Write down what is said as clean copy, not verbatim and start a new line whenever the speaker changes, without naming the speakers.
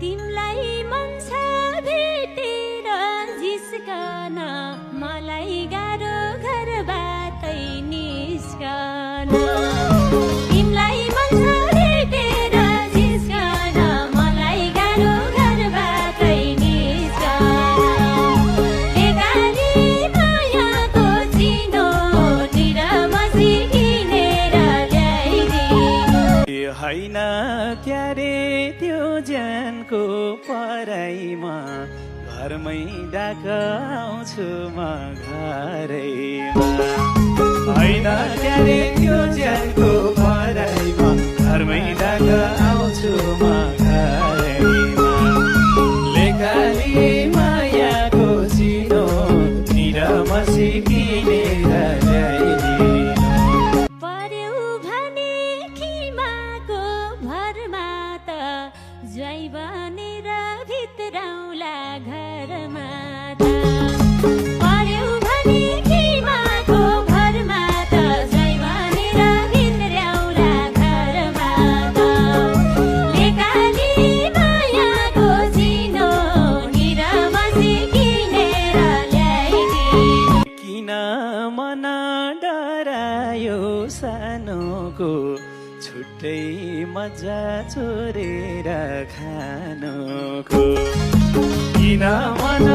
तिमलाई मन छ भेटेर जिस्कन मलाई गाह्रो घरबाटै निस्कन तिमलाई मन छ भेटेर जिस्कन मलाई गाह्रो घरबाटै निस्कन बेकारी मायाको चिनो निरमसी किनेर ल्याइदिनु
होइन क्यारे त्यो ज्यानको पराइमा घरमै डाकाउँछु म घरैमा होइन क्यारे त्यो ज्यानको पराइमा घरमै डाकाउँछु म घरैमा लेकाली मायाको चिनो निरमसी किनेर ल्याइदिनु
पर्यौ भने खिमाको भरमा त ज्वाइँ बनेर भित्राउला घरमा त पर्यौ भने खिमाको भरमा त ज्वाइँ बनेर भित्राउला घरमा त लेकाली मायाको चिनो निरमसी किनेर ल्याइदिनु
किन मन डरायो सानोको छुट्टै मजा चोरेर खानुको किन मन